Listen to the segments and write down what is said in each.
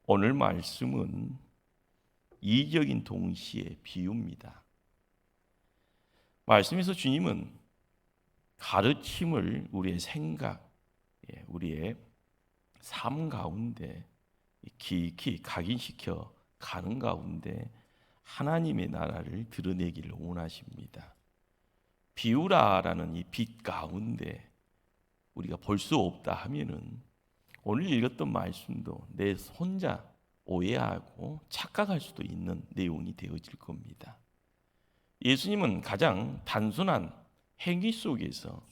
오늘 말씀은 이적인 동시에 비유입니다. 말씀에서 주님은 가르침을 우리의 생각, 우리의 삶 가운데 깊이 각인시켜 가는 가운데 하나님의 나라를 드러내기를 원하십니다. 비유라라는 이 빛 가운데 우리가 볼 수 없다 하면은 오늘 읽었던 말씀도 내 혼자 오해하고 착각할 수도 있는 내용이 되어질 겁니다. 예수님은 가장 단순한 행위 속에서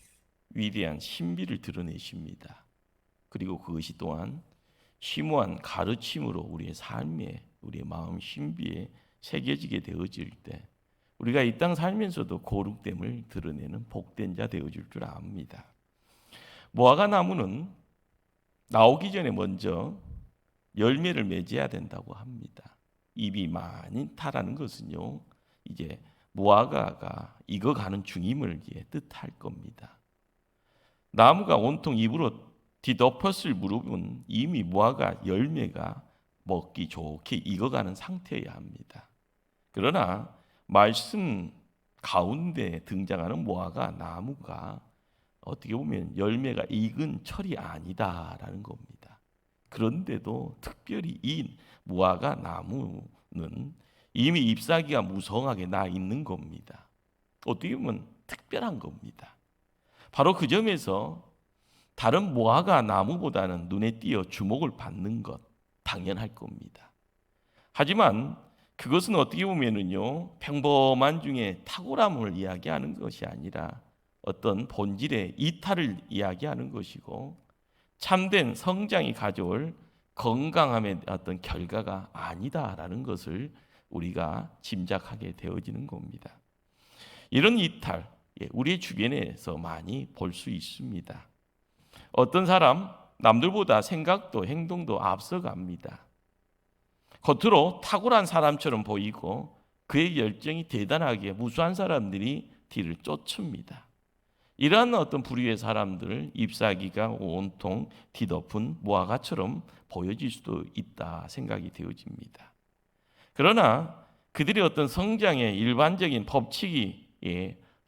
위대한 신비를 드러내십니다. 그리고 그것이 또한 심오한 가르침으로 우리의 삶에, 우리의 마음 신비에 새겨지게 되어질 때 우리가 이 땅 살면서도 거룩됨을 드러내는 복된 자 되어질 줄 압니다. 무화과 나무는 나오기 전에 먼저 열매를 맺어야 된다고 합니다. 잎이 많이 타라는 것은요, 이제 무화과가 익어가는 중임을 뜻할 겁니다. 나무가 온통 잎으로 뒤덮었을 무렵은 이미 무화과 열매가 먹기 좋게 익어가는 상태여야 합니다. 그러나 말씀 가운데 등장하는 무화과 나무가 어떻게 보면 열매가 익은 철이 아니다라는 겁니다. 그런데도 특별히 이 무화과 나무는 이미 잎사귀가 무성하게 나 있는 겁니다. 어떻게 보면 특별한 겁니다. 바로 그 점에서 다른 무화과 나무보다는 눈에 띄어 주목을 받는 것 당연할 겁니다. 하지만 그것은 어떻게 보면은요, 평범한 중에 탁월함을 이야기하는 것이 아니라 어떤 본질의 이탈을 이야기하는 것이고 참된 성장이 가져올 건강함의 어떤 결과가 아니다라는 것을 우리가 짐작하게 되어지는 겁니다. 이런 이탈, 우리의 주변에서 많이 볼 수 있습니다. 어떤 사람, 남들보다 생각도 행동도 앞서갑니다. 겉으로 탁월한 사람처럼 보이고 그의 열정이 대단하게 무수한 사람들이 뒤를 쫓습니다. 이러한 어떤 부류의 사람들, 잎사귀가 온통 뒤덮은 무화과처럼 보여질 수도 있다 생각이 되어집니다. 그러나 그들의 어떤 성장의 일반적인 법칙이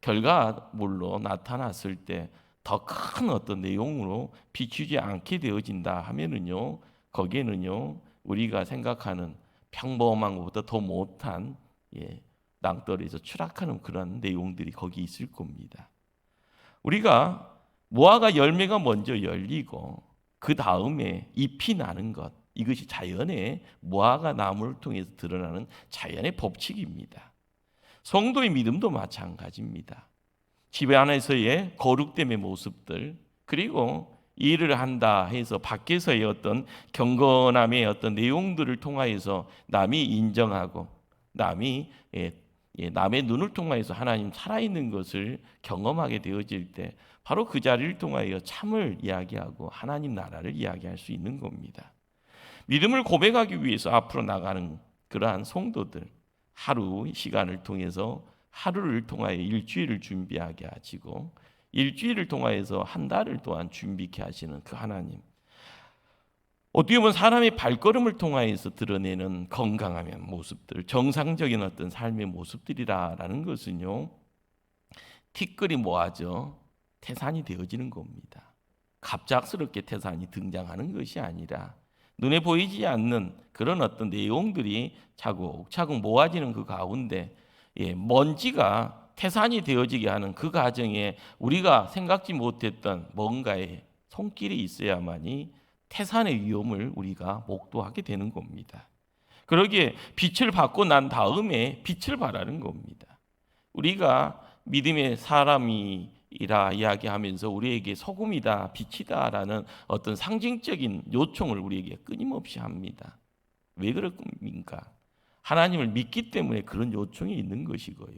결과물로 나타났을 때 더 큰 어떤 내용으로 비추지 않게 되어진다 하면은요, 거기에는요 우리가 생각하는 평범한 것보다 더 못한 낭떠러지에서 추락하는 그런 내용들이 거기 있을 겁니다. 우리가 무화과 열매가 먼저 열리고 그 다음에 잎이 나는 것, 이것이 자연의 무화과 나무를 통해서 드러나는 자연의 법칙입니다. 성도의 믿음도 마찬가지입니다. 집 안에서의 거룩됨의 모습들, 그리고 일을 한다 해서 밖에서의 어떤 경건함의 어떤 내용들을 통하여서 남이 인정하고 남의 눈을 통하여서 하나님 살아있는 것을 경험하게 되어질 때 바로 그 자리를 통하여 참을 이야기하고 하나님 나라를 이야기할 수 있는 겁니다. 믿음을 고백하기 위해서 앞으로 나가는 그러한 성도들, 하루 시간을 통해서 하루를 통하여 일주일을 준비하게 하시고 일주일을 통하여서 한 달을 또한 준비케 하시는 그 하나님, 어떻게 보면 사람의 발걸음을 통하여서 드러내는 건강한 모습들, 정상적인 어떤 삶의 모습들이라는 것은요, 티끌이 모아져 태산이 되어지는 겁니다. 갑작스럽게 태산이 등장하는 것이 아니라 눈에 보이지 않는 그런 어떤 내용들이 차곡차곡 모아지는 그 가운데 먼지가 태산이 되어지게 하는 그 과정에 우리가 생각지 못했던 뭔가의 손길이 있어야만이 태산의 위험을 우리가 목도하게 되는 겁니다. 그러기에 빛을 받고 난 다음에 빛을 발하는 겁니다. 우리가 믿음의 사람이라 이야기하면서 우리에게 소금이다, 빛이다라는 어떤 상징적인 요청을 우리에게 끊임없이 합니다. 왜 그렇습니까? 하나님을 믿기 때문에 그런 요청이 있는 것이고요.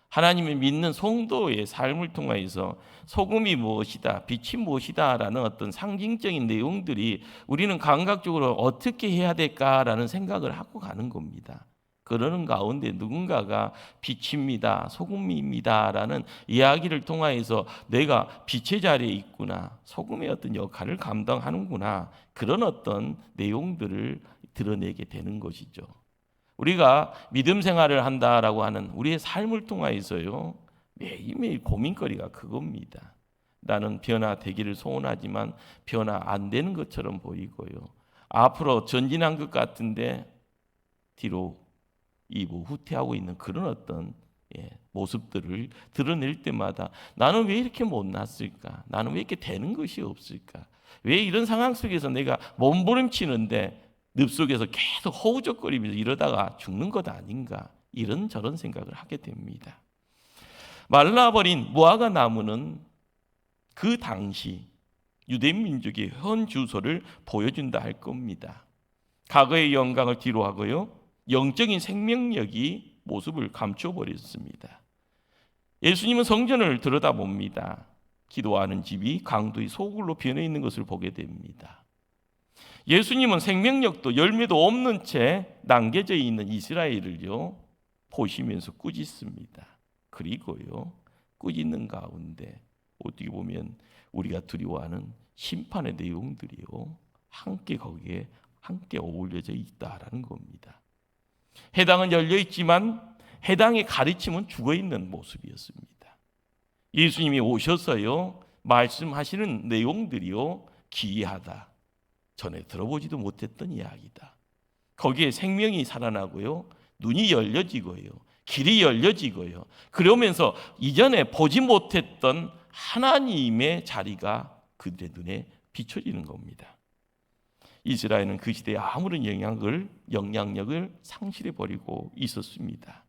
하나님을 믿는 성도의 삶을 통해서 소금이 무엇이다, 빛이 무엇이다라는 어떤 상징적인 내용들이 우리는 감각적으로 어떻게 해야 될까라는 생각을 하고 가는 겁니다. 그러는 가운데 누군가가 빛입니다, 소금입니다라는 이야기를 통하여서 내가 빛의 자리에 있구나, 소금의 어떤 역할을 감당하는구나, 그런 어떤 내용들을 드러내게 되는 것이죠. 우리가 믿음 생활을 한다라고 하는 우리의 삶을 통하여서요, 매일매일 고민거리가 그겁니다. 나는 변화되기를 소원하지만 변화 안 되는 것처럼 보이고요, 앞으로 전진한 것 같은데 뒤로 후퇴하고 있는 그런 어떤 모습들을 드러낼 때마다 나는 왜 이렇게 못났을까? 나는 왜 이렇게 되는 것이 없을까? 왜 이런 상황 속에서 내가 몸부림치는데 늪속에서 계속 허우적거리면서 이러다가 죽는 것 아닌가? 이런저런 생각을 하게 됩니다. 말라버린 무화과 나무는 그 당시 유대민족의 현 주소를 보여준다 할 겁니다. 과거의 영광을 뒤로하고요, 영적인 생명력이 모습을 감춰버렸습니다. 예수님은 성전을 들여다봅니다. 기도하는 집이 강도의 소굴로 변해 있는 것을 보게 됩니다. 예수님은 생명력도 열매도 없는 채 남겨져 있는 이스라엘을요 보시면서 꾸짖습니다. 그리고요 꾸짖는 가운데 어떻게 보면 우리가 두려워하는 심판의 내용들이요 함께 거기에 함께 어울려져 있다라는 겁니다. 해당은 열려 있지만 해당의 가르침은 죽어 있는 모습이었습니다. 예수님이 오셔서요 말씀하시는 내용들이요 기이하다, 전에 들어보지도 못했던 이야기다. 거기에 생명이 살아나고요, 눈이 열려지고요, 길이 열려지고요, 그러면서 이전에 보지 못했던 하나님의 자리가 그들의 눈에 비춰지는 겁니다. 이스라엘은 그 시대에 아무런 영향력을 상실해버리고 있었습니다.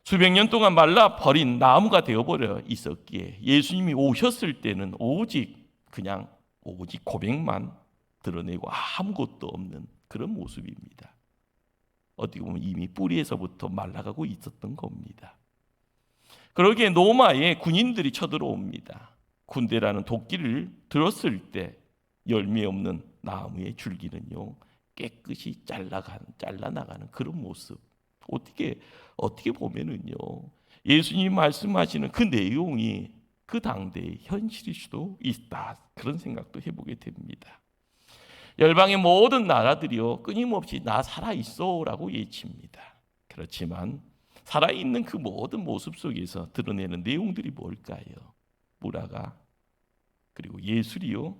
수백 년 동안 말라버린 나무가 되어버려 있었기에 예수님이 오셨을 때는 오직 고백만 드러내고 아무것도 없는 그런 모습입니다. 어떻게 보면 이미 뿌리에서부터 말라가고 있었던 겁니다. 그러기에 로마의 군인들이 쳐들어옵니다. 군대라는 도끼를 들었을 때 열매 없는 나무의 줄기는요 깨끗이 잘라나가는 그런 모습. 어떻게 보면은요 예수님 말씀하시는 그 내용이 그 당대의 현실일 수도 있다, 그런 생각도 해보게 됩니다. 열방의 모든 나라들이요 끊임없이 나 살아있어라고 외칩니다. 그렇지만 살아있는 그 모든 모습 속에서 드러내는 내용들이 뭘까요? 문화가, 그리고 예술이요,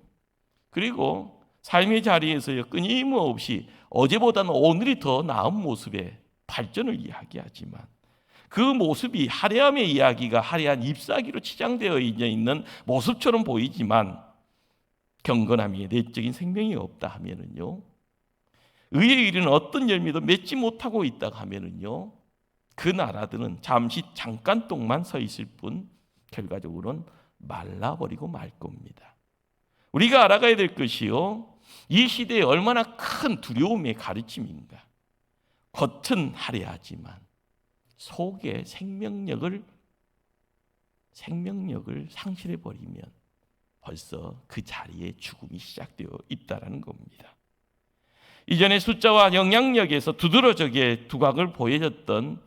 그리고 삶의 자리에서요 끊임없이 어제보다는 오늘이 더 나은 모습의 발전을 이야기하지만 그 모습이 화려함의 이야기가 화려한 잎사귀로 치장되어 있는 모습처럼 보이지만 경건함이 내적인 생명이 없다 하면은요, 의에 이르는 어떤 열매도 맺지 못하고 있다 하면은요, 그 나라들은 잠깐 동안 서 있을 뿐 결과적으로는 말라버리고 말 겁니다. 우리가 알아가야 될 것이요, 이 시대에 얼마나 큰 두려움의 가르침인가. 겉은 화려하지만 속에 생명력을 상실해버리면 벌써 그 자리에 죽음이 시작되어 있다는 겁니다. 이전에 숫자와 영향력에서 두드러지게 두각을 보여줬던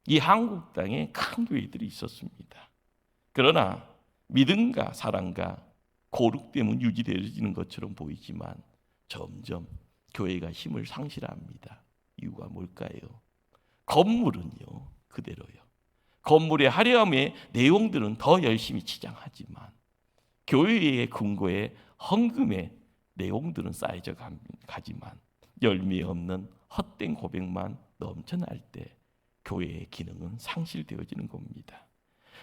이 한국 땅에 큰 교회들이 있었습니다. 그러나 믿음과 사랑과 거룩됨은 유지되어지는 것처럼 보이지만 점점 교회가 힘을 상실합니다. 이유가 뭘까요? 건물은요 그대로요. 건물의 화려함의 내용들은 더 열심히 치장하지만 교회의 근거에 헌금의 내용들은 쌓여져 가지만 열매 없는 헛된 고백만 넘쳐날 때 교회의 기능은 상실되어지는 겁니다.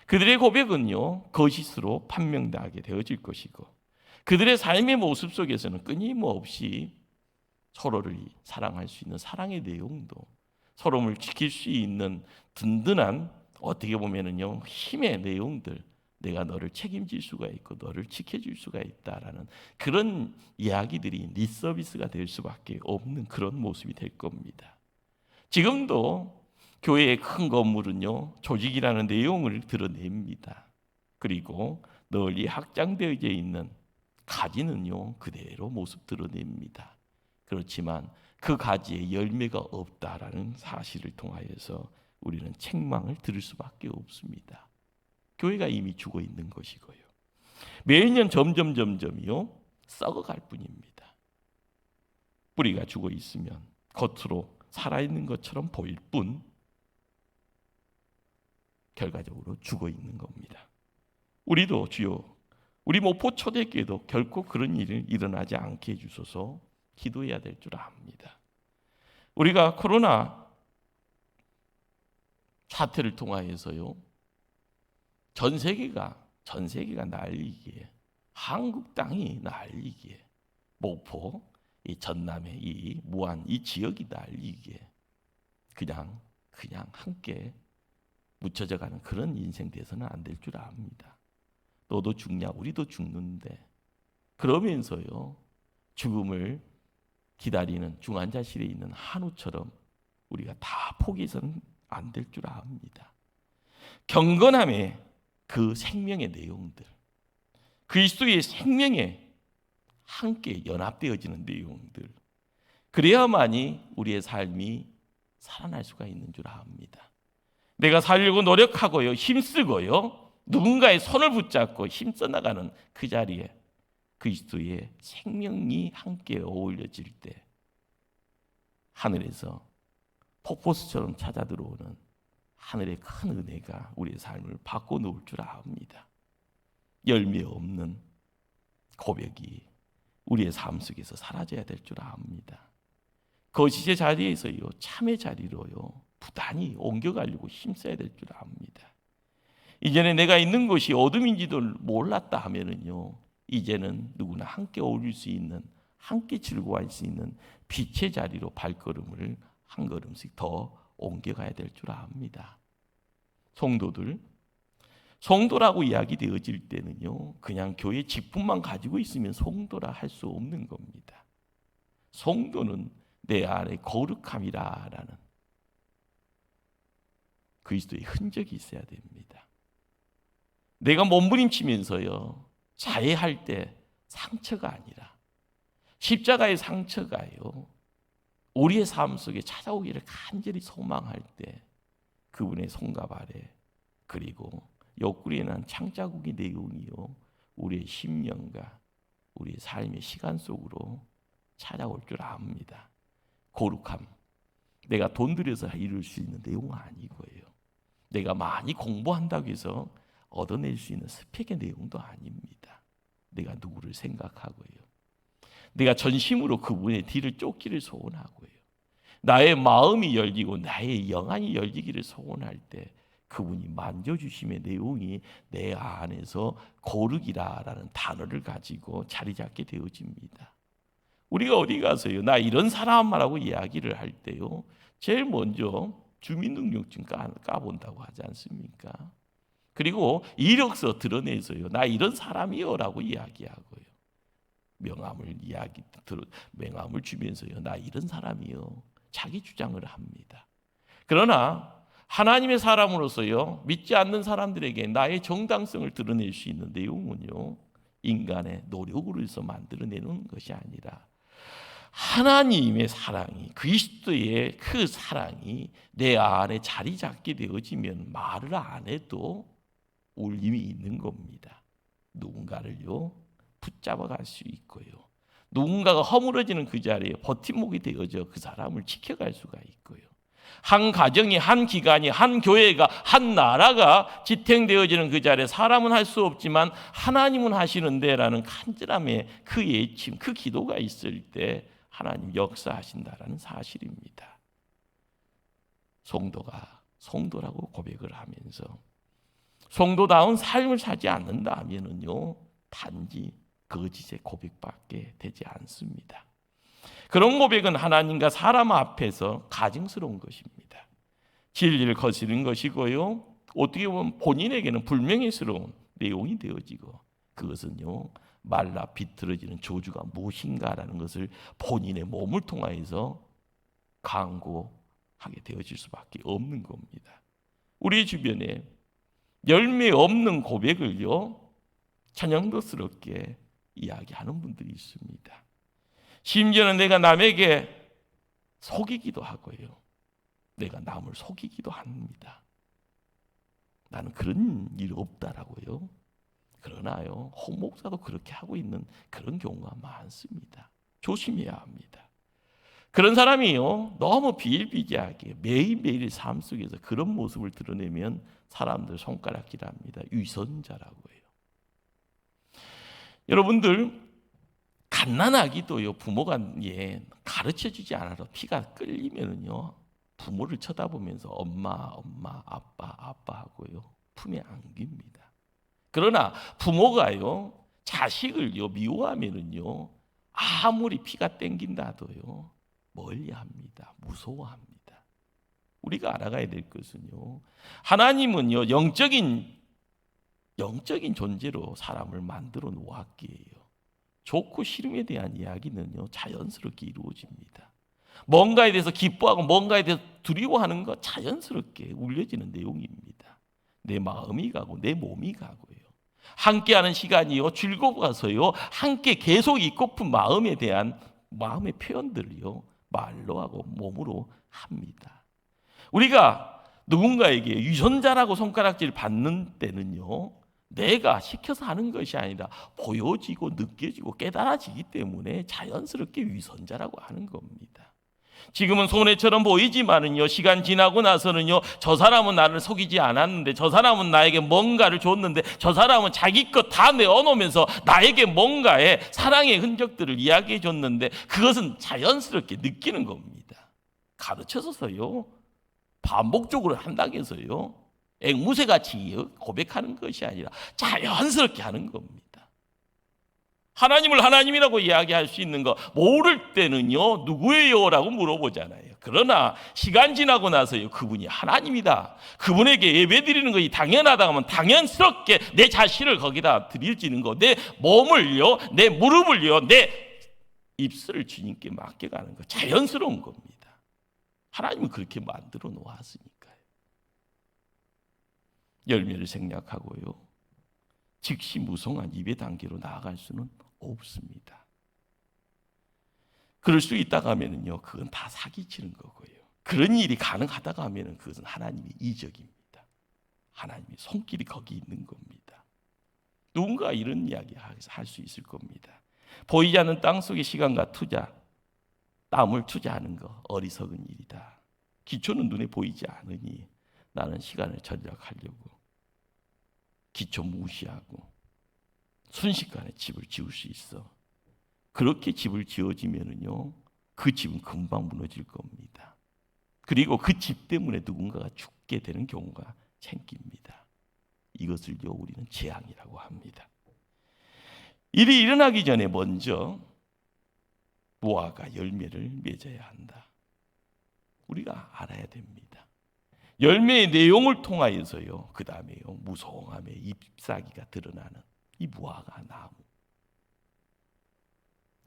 그들의 고백은요 거짓으로 판명당하게 되어질 것이고 그들의 삶의 모습 속에서는 끊임없이 서로를 사랑할 수 있는 사랑의 내용도, 서로를 지킬 수 있는 든든한 어떻게 보면은요 힘의 내용들, 내가 너를 책임질 수가 있고 너를 지켜줄 수가 있다라는 그런 이야기들이 네 서비스가 될 수밖에 없는 그런 모습이 될 겁니다. 지금도 교회의 큰 건물은요 조직이라는 내용을 드러냅니다. 그리고 널리 확장되어 있는 가지는요 그대로 모습 드러냅니다. 그렇지만 그 가지에 열매가 없다라는 사실을 통하여서 우리는 책망을 들을 수밖에 없습니다. 교회가 이미 죽어 있는 것이고요. 매년 점점이요 썩어갈 뿐입니다. 뿌리가 죽어 있으면 겉으로 살아있는 것처럼 보일 뿐 결과적으로 죽어 있는 겁니다. 우리도 주여 우리 목포 초대교회도 결코 그런 일이 일어나지 않게 해주소서 기도해야 될 줄 압니다. 우리가 코로나 사태를 통하여서요 전 세계가 난리기에 한국 땅이 난리기에 목포 이 전남의 이 무안 이 지역이 난리기에 그냥 함께 묻혀져 가는 그런 인생 돼서는 안 될 줄 압니다. 너도 죽냐 우리도 죽는데 그러면서요 죽음을 기다리는 중환자실에 있는 한우처럼 우리가 다 포기해서는 안 될 줄 압니다. 경건함의 그 생명의 내용들 그리스도의 생명에 함께 연합되어지는 내용들 그래야만이 우리의 삶이 살아날 수가 있는 줄 압니다. 내가 살려고 노력하고요 힘쓰고요 누군가의 손을 붙잡고 힘써 나가는 그 자리에 그리스도의 생명이 함께 어울려질 때 하늘에서 폭포수처럼 찾아 들어오는 하늘의 큰 은혜가 우리의 삶을 바꿔놓을 줄 압니다. 열매 없는 고백이 우리의 삶 속에서 사라져야 될 줄 압니다. 거짓의 자리에서요 참의 자리로요 부단히 옮겨가려고 힘써야 될 줄 압니다. 이전에 내가 있는 곳이 어둠인지도 몰랐다 하면은요 이제는 누구나 함께 어울릴 수 있는 함께 즐거워할 수 있는 빛의 자리로 발걸음을 한 걸음씩 더 옮겨가야 될 줄 압니다. 성도라고 이야기되어질 때는요 그냥 교회 직분만 가지고 있으면 성도라 할 수 없는 겁니다. 성도는 내 안에 거룩함이라는 그리스도의 흔적이 있어야 됩니다. 내가 몸부림치면서요 자해할 때 상처가 아니라 십자가의 상처가요 우리의 삶 속에 찾아오기를 간절히 소망할 때 그분의 손갑 아래 그리고 옆구리에 난 창자국의 내용이요 우리의 심령과 우리의 삶의 시간 속으로 찾아올 줄 압니다. 거룩함 내가 돈 들여서 이룰 수 있는 내용은 아니고요 내가 많이 공부한다고 해서 얻어낼 수 있는 스펙의 내용도 아닙니다. 내가 누구를 생각하고요 내가 전심으로 그분의 뒤를 쫓기를 소원하고요 나의 마음이 열리고 나의 영안이 열리기를 소원할 때 그분이 만져주심의 내용이 내 안에서 거룩이라는 단어를 가지고 자리 잡게 되어집니다. 우리가 어디 가서요 나 이런 사람이라고 이야기를 할 때요 제일 먼저 주민등록증 까본다고 하지 않습니까? 그리고 이력서 드러내서요 나 이런 사람이요 라고 이야기하고요 명함을 주면서요 나 이런 사람이요 자기 주장을 합니다. 그러나 하나님의 사람으로서요 믿지 않는 사람들에게 나의 정당성을 드러낼 수 있는 내용은요 인간의 노력으로 해서 만들어내는 것이 아니라 하나님의 사랑이 그리스도의 그 사랑이 내 안에 자리 잡게 되어지면 말을 안 해도 울림이 있는 겁니다. 누군가를요 붙잡아 갈 수 있고요 누군가가 허물어지는 그 자리에 버팀목이 되어져 그 사람을 지켜갈 수가 있고요 한 가정이 한 기관이 한 교회가 한 나라가 지탱되어지는 그 자리에 사람은 할 수 없지만 하나님은 하시는데 라는 간절함의 그 예침 그 기도가 있을 때 하나님 역사하신다라는 사실입니다. 성도가 성도라고 고백을 하면서 성도다운 삶을 살지 않는다 하면은요 단지 거짓의 고백밖에 되지 않습니다. 그런 고백은 하나님과 사람 앞에서 가증스러운 것입니다. 진리를 거스르는 것이고요 어떻게 보면 본인에게는 불명예스러운 내용이 되어지고 그것은요 말라 비틀어지는 저주가 무엇인가라는 것을 본인의 몸을 통하여서 강구하게 되어질 수밖에 없는 겁니다. 우리 주변에 열매 없는 고백을요 찬양도스럽게 이야기하는 분들이 있습니다. 심지어는 내가 남에게 속이기도 하고요. 내가 남을 속이기도 합니다. 나는 그런 일 없다라고요. 그러나요, 홍 목사도 그렇게 하고 있는 그런 경우가 많습니다. 조심해야 합니다. 그런 사람이요, 너무 비일비재하게 매일매일 삶 속에서 그런 모습을 드러내면 사람들 손가락질합니다. 위선자라고 해요. 여러분들, 갓난아기도요, 부모가 가르쳐주지 않아도 피가 끓이면요, 부모를 쳐다보면서 엄마, 엄마, 아빠, 아빠 하고요, 품에 안깁니다. 그러나 부모가요, 자식을요, 미워하면은요, 아무리 피가 땡긴다도요, 멀리합니다. 무서워합니다. 우리가 알아가야 될 것은요, 하나님은요, 영적인 존재로 사람을 만들어 놓았기에요. 좋고 싫음에 대한 이야기는요, 자연스럽게 이루어집니다. 뭔가에 대해서 기뻐하고 뭔가에 대해서 두려워하는 것 자연스럽게 울려지는 내용입니다. 내 마음이 가고 내 몸이 가고요. 함께하는 시간이요, 즐거워서요, 함께 계속 있고픈 마음에 대한 마음의 표현들을요, 말로 하고 몸으로 합니다. 우리가 누군가에게 유전자라고 손가락질 받는 때는요, 내가 시켜서 하는 것이 아니라 보여지고 느껴지고 깨달아지기 때문에 자연스럽게 위선자라고 하는 겁니다. 지금은 손해처럼 보이지만은요, 시간 지나고 나서는요, 저 사람은 나를 속이지 않았는데, 저 사람은 나에게 뭔가를 줬는데, 저 사람은 자기 것 다 내어놓으면서 나에게 뭔가의 사랑의 흔적들을 이야기해 줬는데, 그것은 자연스럽게 느끼는 겁니다. 가르쳐서요, 반복적으로 한다고 해서요, 앵무새같이 고백하는 것이 아니라 자연스럽게 하는 겁니다. 하나님을 하나님이라고 이야기할 수 있는 거 모를 때는요, 누구예요? 라고 물어보잖아요. 그러나 시간 지나고 나서요, 그분이 하나님이다, 그분에게 예배드리는 것이 당연하다 하면 당연스럽게 내 자신을 거기다 드리지는 거, 내 몸을요, 내 무릎을요, 내 입술을 주님께 맡겨가는 거 자연스러운 겁니다. 하나님은 그렇게 만들어 놓았으니까요. 열매를 생략하고요, 즉시 무성한 입의 단계로 나아갈 수는 없습니다. 그럴 수 있다가 하면은요, 그건 다 사기치는 거고요. 그런 일이 가능하다가 하면은 그것은 하나님의 이적입니다. 하나님의 손길이 거기 있는 겁니다. 누군가 이런 이야기 할 수 있을 겁니다. 보이지 않는 땅 속의 시간과 투자, 땀을 투자하는 거 어리석은 일이다. 기초는 눈에 보이지 않으니 나는 시간을 절약하려고 기초 무시하고 순식간에 집을 지을 수 있어. 그렇게 집을 지어지면은요, 그 집은 금방 무너질 겁니다. 그리고 그 집 때문에 누군가가 죽게 되는 경우가 생깁니다. 이것을요, 우리는 재앙이라고 합니다. 일이 일어나기 전에 먼저 무화과 열매를 맺어야 한다. 우리가 알아야 됩니다. 열매의 내용을 통하여서요, 그 다음에요, 무성함의 잎사귀가 드러나는 이 무화과 나무.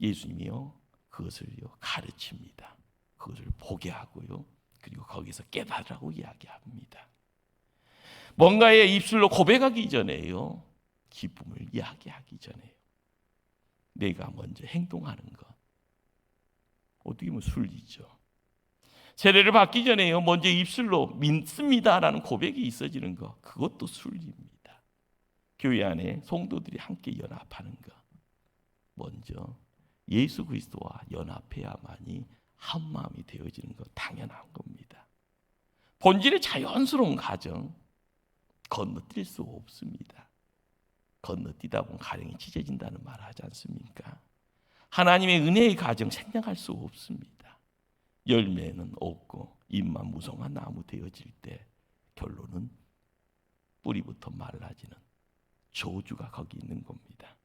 예수님이요, 그것을요, 가르칩니다. 그것을 보게 하고요, 그리고 거기서 깨달으라고 이야기합니다. 뭔가의 입술로 고백하기 전에요, 기쁨을 이야기하기 전에요, 내가 먼저 행동하는 것, 어떻게 보면 순리죠. 세례를 받기 전에요, 먼저 입술로 믿습니다라는 고백이 있어지는 것, 그것도 순리입니다. 교회 안에 성도들이 함께 연합하는 것, 먼저 예수 그리스도와 연합해야만이 한 마음이 되어지는 것, 당연한 겁니다. 본질의 자연스러운 가정 건너뛸 수 없습니다. 건너뛰다 보면 가정이 찢어진다는 말을 하지 않습니까? 하나님의 은혜의 가정 생략할 수 없습니다. 열매는 없고 잎만 무성한 나무 되어질 때 결론은 뿌리부터 말라지는 저주가 거기 있는 겁니다.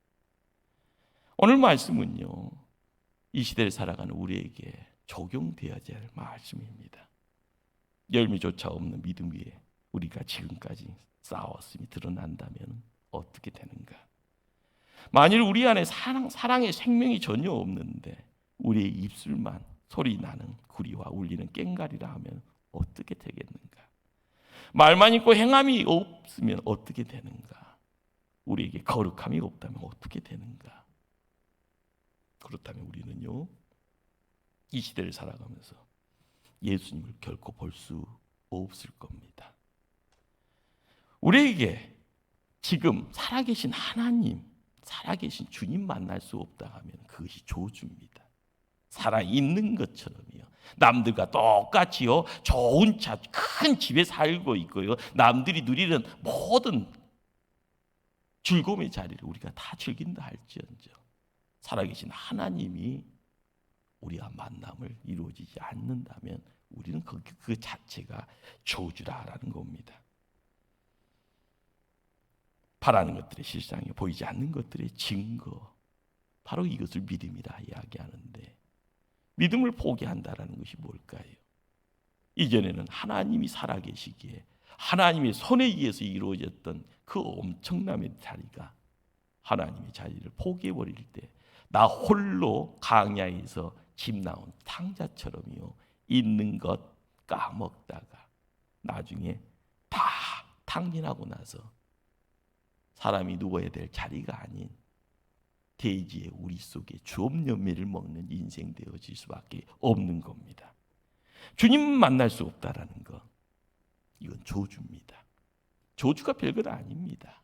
오늘 말씀은요, 이 시대를 살아가는 우리에게 적용되어야 할 말씀입니다. 열매조차 없는 믿음 위에 우리가 지금까지 쌓아왔음이 드러난다면 어떻게 되는가? 만일 우리 안에 사랑의 생명이 전혀 없는데 우리의 입술만 소리 나는 구리와 울리는 꽹과리라 하면 어떻게 되겠는가? 말만 있고 행함이 없으면 어떻게 되는가? 우리에게 거룩함이 없다면 어떻게 되는가? 그렇다면 우리는요, 이 시대를 살아가면서 예수님을 결코 볼 수 없을 겁니다. 우리에게 지금 살아계신 하나님, 살아계신 주님 만날 수 없다 하면 그것이 저주입니다. 살아있는 것처럼요. 남들과 똑같이요. 좋은 차, 큰 집에 살고 있고요. 남들이 누리는 모든 즐거움의 자리를 우리가 다 즐긴다 할지언정 살아계신 하나님이 우리와 만남을 이루어지지 않는다면 우리는 그 자체가 저주라라는 겁니다. 바라는 것들의 실상이 보이지 않는 것들의 증거, 바로 이것을 믿음이라 이야기하는데 믿음을 포기한다라는 것이 뭘까요? 이전에는 하나님이 살아계시기에 하나님의 손에 의해서 이루어졌던 그 엄청남의 자리가 하나님의 자리를 포기해버릴 때 나 홀로 강야에서 집 나온 탕자처럼요 있는 것 까먹다가 나중에 다 탕진하고 나서 사람이 누워야 될 자리가 아닌 대지의 우리 속에 주업열매를 먹는 인생 되어질 수밖에 없는 겁니다. 주님 만날 수 없다라는 것, 이건 저주입니다. 저주가 별것 아닙니다.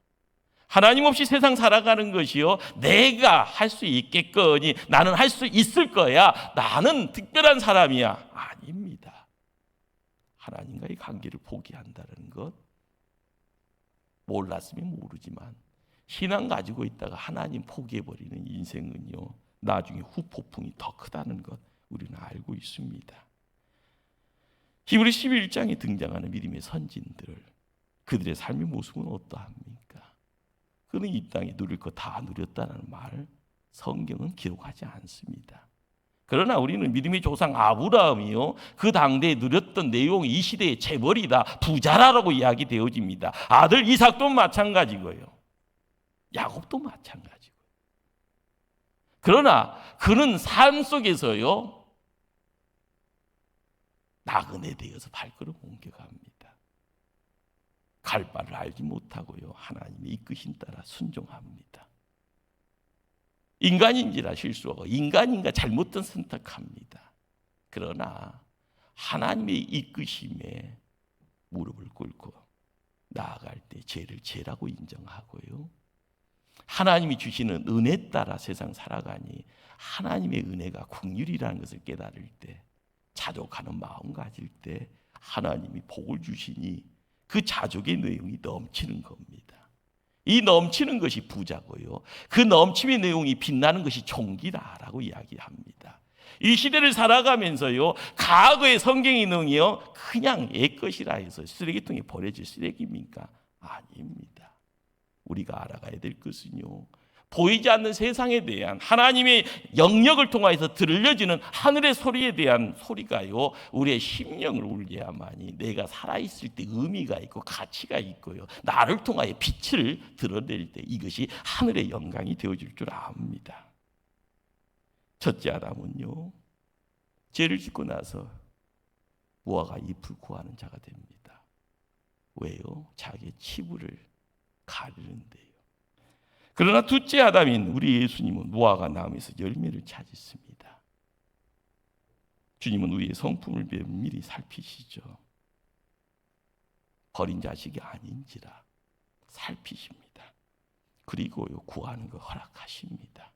하나님 없이 세상 살아가는 것이요, 내가 할 수 있겠거니, 나는 할 수 있을 거야, 나는 특별한 사람이야, 아닙니다. 하나님과의 관계를 포기한다는 것, 몰랐으면 모르지만 신앙 가지고 있다가 하나님 포기해버리는 인생은요, 나중에 후폭풍이 더 크다는 것 우리는 알고 있습니다. 히브리 11장에 등장하는 믿음의 선진들, 그들의 삶의 모습은 어떠합니까? 그는 이 땅에 누릴 거 다 누렸다는 말 성경은 기록하지 않습니다. 그러나 우리는 믿음의 조상 아브라함이요, 그 당대에 누렸던 내용이 이 시대의 재벌이다, 부자라고 이야기되어집니다. 아들 이삭도 마찬가지고요, 야곱도 마찬가지고. 그러나 그는 삶 속에서요 나그네 되어서 발걸음 옮겨갑니다. 갈 바를 알지 못하고요 하나님의 이끄심 따라 순종합니다. 인간인지라 실수하고 인간인가 잘못된 선택합니다. 그러나 하나님의 이끄심에 무릎을 꿇고 나아갈 때 죄를 죄라고 인정하고요, 하나님이 주시는 은혜 따라 세상 살아가니 하나님의 은혜가 긍휼이라는 것을 깨달을 때, 자족하는 마음 가질 때 하나님이 복을 주시니 그 자족의 내용이 넘치는 겁니다. 이 넘치는 것이 부자고요, 그 넘침의 내용이 빛나는 것이 총기라라고 이야기합니다. 이 시대를 살아가면서요, 과거의 성경의 내용이요 그냥 옛것이라 해서 쓰레기통에 버려질 쓰레기입니까? 아닙니다. 우리가 알아가야 될 것은요, 보이지 않는 세상에 대한 하나님의 영역을 통해서 들려지는 하늘의 소리에 대한 소리가요 우리의 심령을 울려야만이 내가 살아있을 때 의미가 있고 가치가 있고요, 나를 통하여 빛을 드러낼 때 이것이 하늘의 영광이 되어질 줄 압니다. 첫째 아담은요 죄를 짓고 나서 무화과 잎을 구하는 자가 됩니다. 왜요? 자기의 치부를 가리는데요. 그러나 둘째 아담인 우리 예수님은 무화과 나무에서 열매를 찾았습니다. 주님은 우리의 성품을 면밀히 살피시죠. 버린 자식이 아닌지라 살피십니다. 그리고 구하는 거 허락하십니다.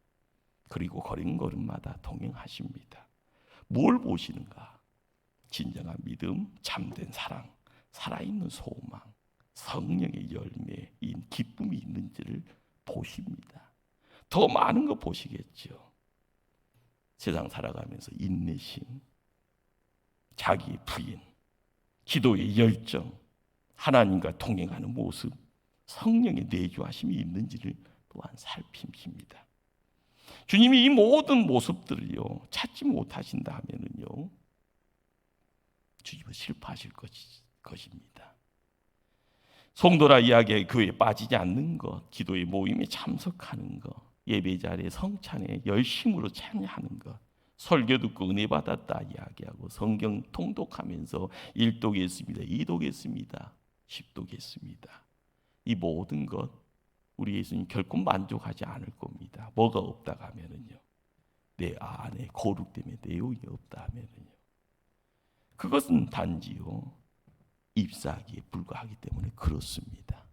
그리고 걸음걸음마다 동행하십니다. 뭘 보시는가? 진정한 믿음, 참된 사랑, 살아있는 소망, 성령의 열매인 기쁨이 있는지를 보십니다. 더 많은 거 보시겠죠. 세상 살아가면서 인내심, 자기 부인, 기도의 열정, 하나님과 동행하는 모습, 성령의 내주하심이 있는지를 또한 살피십니다. 주님이 이 모든 모습들을요 찾지 못하신다 하면은요 주님은 실패하실 것입니다. 송도라 이야기의 교회에 빠지지 않는 것, 기도의 모임에 참석하는 것, 예배 자리에 성찬에 열심으로 참여하는 것, 설교 듣고 은혜 받았다 이야기하고 성경 통독하면서 1독했습니다, 2독했습니다, 10독했습니다. 이 모든 것 우리 예수님 결코 만족하지 않을 겁니다. 뭐가 없다고 하면은요 내 안에 거룩됨의 내용이 없다 하면은요, 그것은 단지요 잎사귀에 불과하기 때문에 그렇습니다.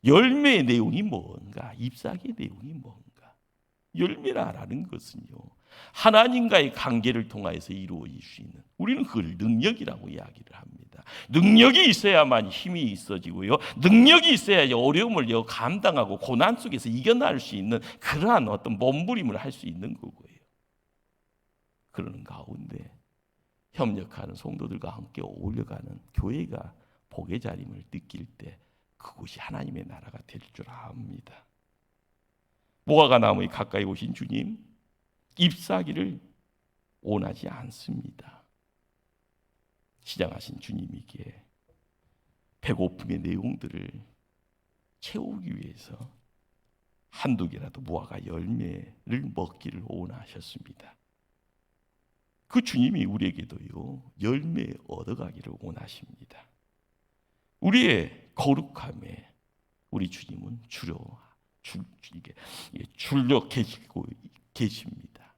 열매의 내용이 뭔가, 잎사귀의 내용이 뭔가. 열매라는 것은요 하나님과의 관계를 통하여서 이루어질 수 있는, 우리는 그걸 능력이라고 이야기를 합니다. 능력이 있어야만 힘이 있어지고요, 능력이 있어야 어려움을 감당하고 고난 속에서 이겨낼 수 있는 그러한 어떤 몸부림을 할 수 있는 거고요. 그러는 가운데 협력하는 성도들과 함께 어울려가는 교회가 복의 자림을 느낄 때 그곳이 하나님의 나라가 될 줄 압니다. 무화과 나무에 가까이 오신 주님, 잎사귀를 원하지 않습니다. 시장하신 주님에게 배고픔의 내용들을 채우기 위해서 한두 개라도 무화과 열매를 먹기를 원하셨습니다. 그 주님이 우리에게도요 열매 얻어가기를 원하십니다. 우리의 거룩함에 우리 주님은 줄려 계시고 계십니다.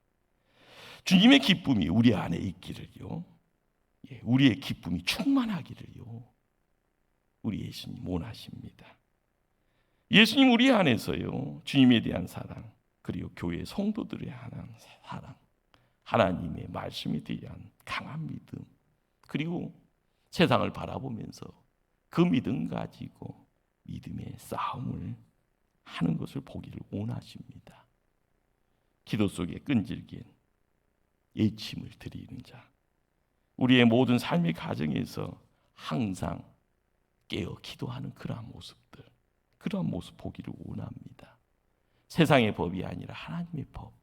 주님의 기쁨이 우리 안에 있기를요, 우리의 기쁨이 충만하기를요, 우리 예수님 원하십니다. 예수님 우리 안에서요 주님에 대한 사랑, 그리고 교회 성도들에 대한 사랑, 하나님의 말씀에 대한 강한 믿음, 그리고 세상을 바라보면서 그 믿음 가지고 믿음의 싸움을 하는 것을 보기를 원하십니다. 기도 속에 끈질긴 예침을 드리는 자, 우리의 모든 삶의 가정에서 항상 깨어 기도하는 그러한 모습들, 그러한 모습 보기를 원합니다. 세상의 법이 아니라 하나님의 법,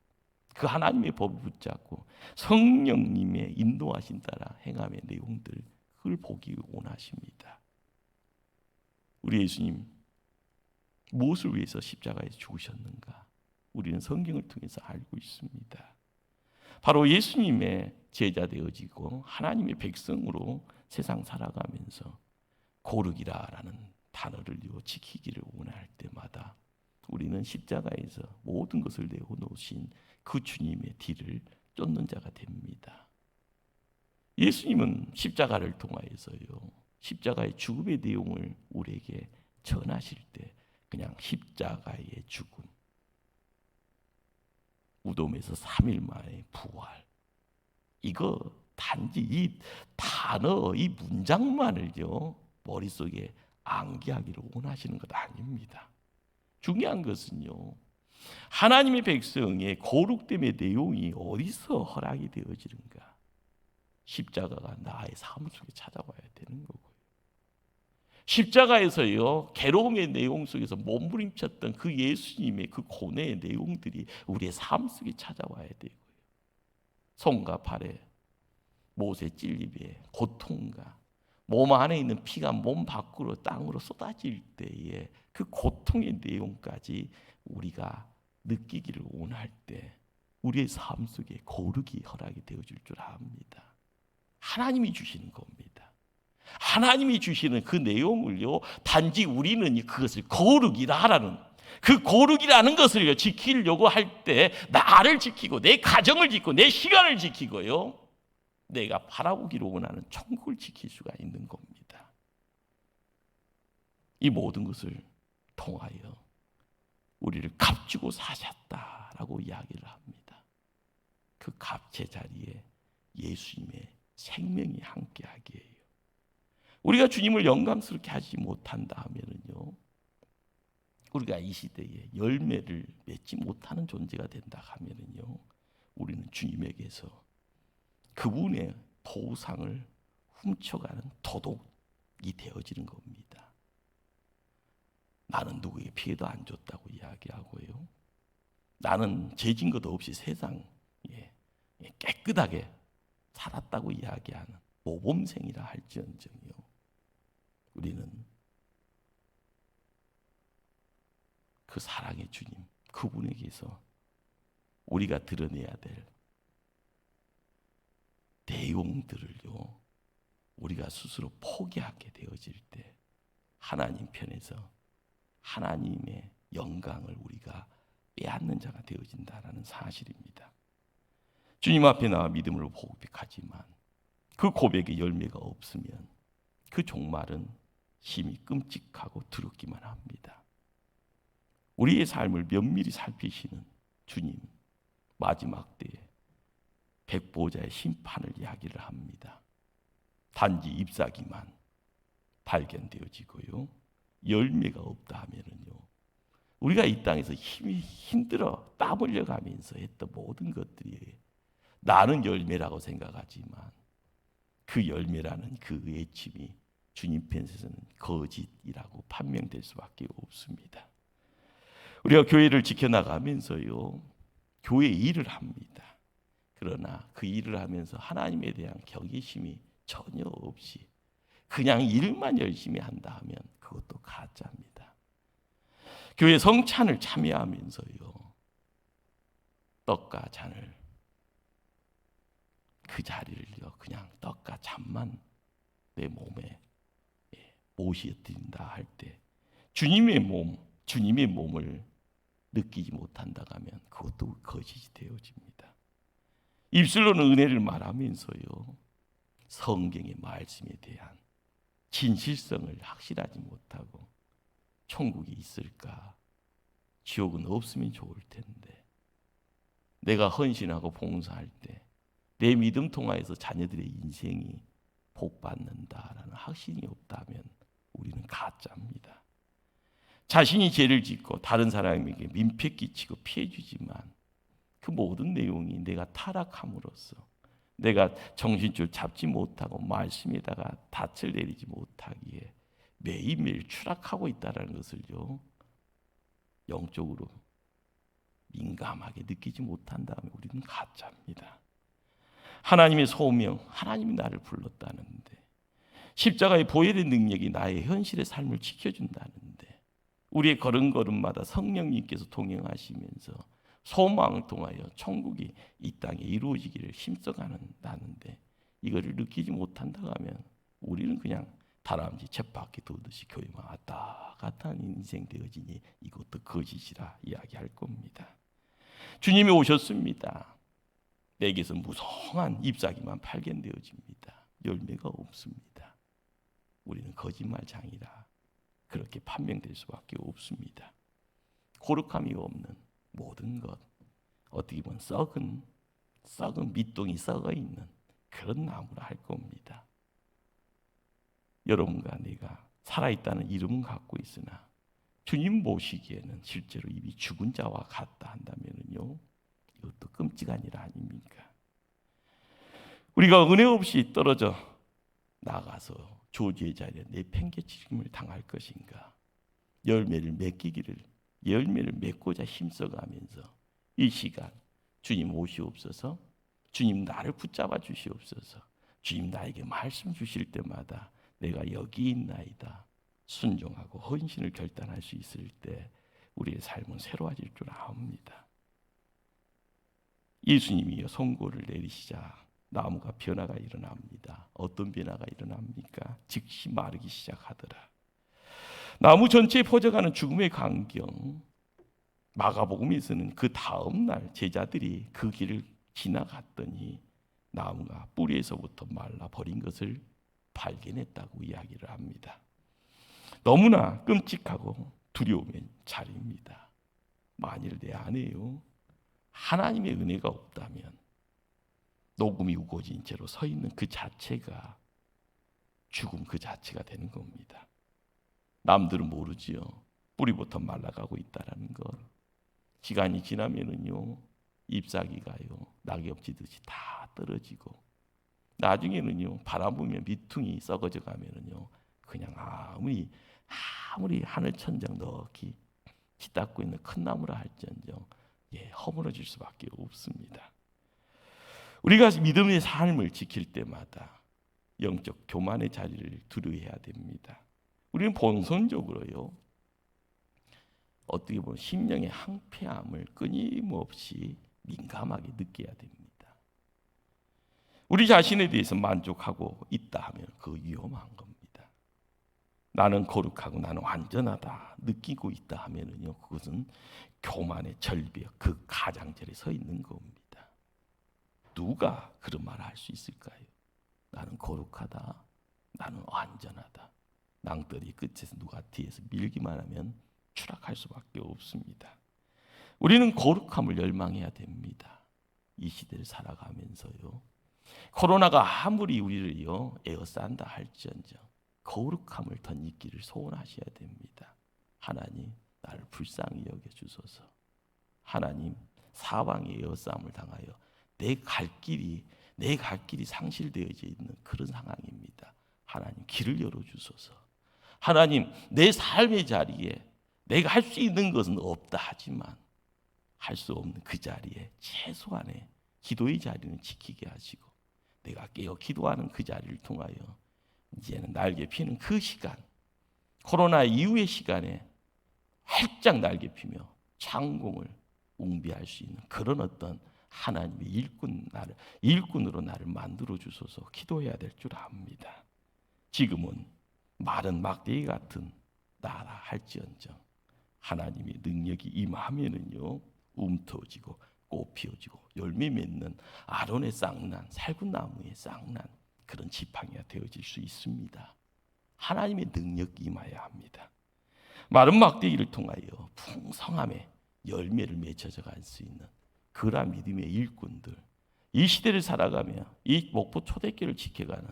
그 하나님의 법을 붙잡고 성령님의 인도하신 따라 행함의 내용들, 그걸 보기 원하십니다. 우리 예수님 무엇을 위해서 십자가에 죽으셨는가? 우리는 성경을 통해서 알고 있습니다. 바로 예수님의 제자 되어지고 하나님의 백성으로 세상 살아가면서 거룩이라는 단어를 지키기를 원할 때마다 우리는 십자가에서 모든 것을 내어놓으신 그 주님의 뒤를 쫓는 자가 됩니다. 예수님은 십자가를 통하여서요 십자가의 죽음의 내용을 우리에게 전하실 때 그냥 십자가의 죽음, 무덤에서 3일 만에 부활, 이거 단지 이 단어, 이 문장만을요 머릿속에 암기하기를 원하시는 것 아닙니다. 중요한 것은요 하나님의 백성의 거룩됨의 내용이 어디서 허락이 되어지는가? 십자가가 나의 삶 속에 찾아와야 되는 거고요. 십자가에서요 괴로움의 내용 속에서 몸부림쳤던 그 예수님의 그 고뇌의 내용들이 우리의 삶 속에 찾아와야 되고요. 손과 발에 못에 찔림에 고통과 몸 안에 있는 피가 몸 밖으로 땅으로 쏟아질 때에 그 고통의 내용까지 우리가 느끼기를 원할 때 우리의 삶 속에 거룩이 허락이 되어질 줄 압니다. 하나님이 주시는 겁니다. 하나님이 주시는 그 내용을요 단지 우리는 그것을 거룩이라는, 그 거룩이라는 것을 지키려고 할 때 나를 지키고 내 가정을 지키고 내 시간을 지키고요 내가 바라보기를 원하는 천국을 지킬 수가 있는 겁니다. 이 모든 것을 통하여 우리를 값주고 사셨다라고 이야기를 합니다. 그 값의 자리에 예수님의 생명이 함께하게 해요. 우리가 주님을 영광스럽게 하지 못한다 하면은요 우리가 이 시대에 열매를 맺지 못하는 존재가 된다 하면은요 우리는 주님에게서 그분의 보상을 훔쳐가는 도둑이 되어지는 겁니다. 나는 누구에게 피해도 안 줬다고 이야기하고요 나는 죄진 것도 없이 세상에 깨끗하게 살았다고 이야기하는 모범생이라 할지언정요 우리는 그 사랑의 주님, 그분에게서 우리가 드러내야 될 내용들을요 우리가 스스로 포기하게 되어질 때 하나님 편에서 하나님의 영광을 우리가 빼앗는 자가 되어진다라는 사실입니다. 주님 앞에 나와 믿음으로 고백하지만 그 고백의 열매가 없으면 그 종말은 심히 끔찍하고 두렵기만 합니다. 우리의 삶을 면밀히 살피시는 주님, 마지막 때에 백보자의 심판을 이야기를 합니다. 단지 잎사귀만 발견되어지고요, 열매가 없다 하면은요, 우리가 이 땅에서 힘들어 땀 흘려가면서 했던 모든 것들이 나는 열매라고 생각하지만 그 열매라는 그 외침이 주님 편에서는 거짓이라고 판명될 수밖에 없습니다. 우리가 교회를 지켜나가면서요, 교회 일을 합니다. 그러나 그 일을 하면서 하나님에 대한 경외심이 전혀 없이 그냥 일만 열심히 한다 하면 그것도 가짜입니다. 교회 성찬을 참여하면서요, 떡과 잔을, 그 자리를요, 그냥 떡과 잔만 내 몸에 모셔드린다 할 때 주님의 몸을 느끼지 못한다 하면 그것도 거짓이 되어집니다. 입술로는 은혜를 말하면서요, 성경의 말씀에 대한 진실성을 확실하지 못하고 천국이 있을까, 지옥은 없으면 좋을 텐데, 내가 헌신하고 봉사할 때 내 믿음 통하여서 자녀들의 인생이 복받는다라는 확신이 없다면 우리는 가짜입니다. 자신이 죄를 짓고 다른 사람에게 민폐 끼치고 피해 주지만 그 모든 내용이 내가 타락함으로써 내가 정신줄 잡지 못하고 말씀에다가 닻을 내리지 못하기에 매일매일 추락하고 있다는 것을요, 영적으로 민감하게 느끼지 못한다면 우리는 가짜입니다. 하나님의 소명, 하나님이 나를 불렀다는데, 십자가의 보혈의 능력이 나의 현실의 삶을 지켜준다는데, 우리의 걸음걸음마다 성령님께서 동행하시면서 소망을 통하여 천국이 이 땅에 이루어지기를 힘써가는다는데, 이거를 느끼지 못한다 하면 우리는 그냥 다람쥐 쳇바퀴 돌듯이 교회만 왔다 갔다 하는 인생 되어지니 이것도 거짓이라 이야기할 겁니다. 주님이 오셨습니다. 내게서 무성한 잎사귀만 발견되어집니다. 열매가 없습니다. 우리는 거짓말장이라 그렇게 판명될 수밖에 없습니다. 거룩함이 없는 모든 것, 어떻게 보면 썩은 밑동이 썩어 있는 그런 나무라 할 겁니다. 여러분과 내가 살아있다는 이름은 갖고 있으나 주님 보시기에는 실제로 이미 죽은 자와 같다 한다면요, 이것도 끔찍한 일 아닙니까? 우리가 은혜 없이 떨어져 나가서 조지의 자리에 내팽개침을 당할 것인가, 열매를 맺고자 힘써가면서 이 시간 주님 오시옵소서, 주님 나를 붙잡아 주시옵소서, 주님 나에게 말씀 주실 때마다 내가 여기 있나이다 순종하고 헌신을 결단할 수 있을 때 우리의 삶은 새로워질 줄 압니다. 예수님이 송고를 내리시자 나무가 변화가 일어납니다. 어떤 변화가 일어납니까? 즉시 마르기 시작하더라. 나무 전체에 퍼져가는 죽음의 광경, 마가복음에서는 그 다음 날 제자들이 그 길을 지나갔더니 나무가 뿌리에서부터 말라 버린 것을 발견했다고 이야기를 합니다. 너무나 끔찍하고 두려움의 자리입니다. 만일 내 안에요, 하나님의 은혜가 없다면 녹음이 우거진 채로 서 있는 그 자체가 죽음 그 자체가 되는 겁니다. 남들은 모르지요. 뿌리부터 말라가고 있다라는 것. 시간이 지나면은요, 잎사귀가요 낙엽지듯이 다 떨어지고, 나중에는요 바람 불면 밑둥이 썩어져 가면은요 그냥 아무리 하늘천장 넣기 치닫고 있는 큰 나무라 할지언정 허물어질 수밖에 없습니다. 우리가 믿음의 삶을 지킬 때마다 영적 교만의 자리를 두려워해야 됩니다. 우리는 본성적으로요, 어떻게 보면 심령의 항폐함을 끊임없이 민감하게 느껴야 됩니다. 우리 자신에 대해서 만족하고 있다 하면 그 위험한 겁니다. 나는 거룩하고 나는 완전하다 느끼고 있다 하면은요, 그것은 교만의 절벽, 그 가장자리에 서 있는 겁니다. 누가 그런 말을 할 수 있을까요? 나는 거룩하다. 나는 완전하다. 낭떠러리 끝에서 누가 뒤에서 밀기만 하면 추락할 수밖에 없습니다. 우리는 거룩함을 열망해야 됩니다. 이 시대를 살아가면서요. 코로나가 아무리 우리를요 에워싼다 할지언정 거룩함을 덧입기를 소원하셔야 됩니다. 하나님, 나를 불쌍히 여겨주소서. 하나님, 사방에 에워싸움을 당하여 내 갈 길이 상실되어져 있는 그런 상황입니다. 하나님, 길을 열어주소서. 하나님, 내 삶의 자리에 내가 할 수 있는 것은 없다 하지만 할 수 없는 그 자리에 최소한의 기도의 자리는 지키게 하시고, 내가 깨어 기도하는 그 자리를 통하여 이제는 날개 피는 그 시간, 코로나 이후의 시간에 활짝 날개 피며 창공을 웅비할 수 있는 그런 어떤 하나님의 일꾼으로 나를 만들어 주소서. 기도해야 될 줄 압니다. 지금은 마른 막대기 같은 나라 할지언정 하나님의 능력이 임하면은요 움터지고 꽃 피어지고 열매 맺는 아론의 쌍난, 살구나무의 쌍난 그런 지팡이가 되어질 수 있습니다. 하나님의 능력이 임해야 합니다. 마른 막대기를 통하여 풍성함의 열매를 맺어져 갈 수 있는 그러한 믿음의 일꾼들, 이 시대를 살아가며 이 목포 초대교회를 지켜가는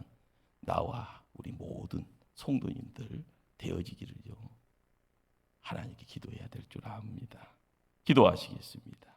나와 우리 모든 성도님들 되어지기를요 하나님께 기도해야 될 줄 압니다. 기도하시겠습니다.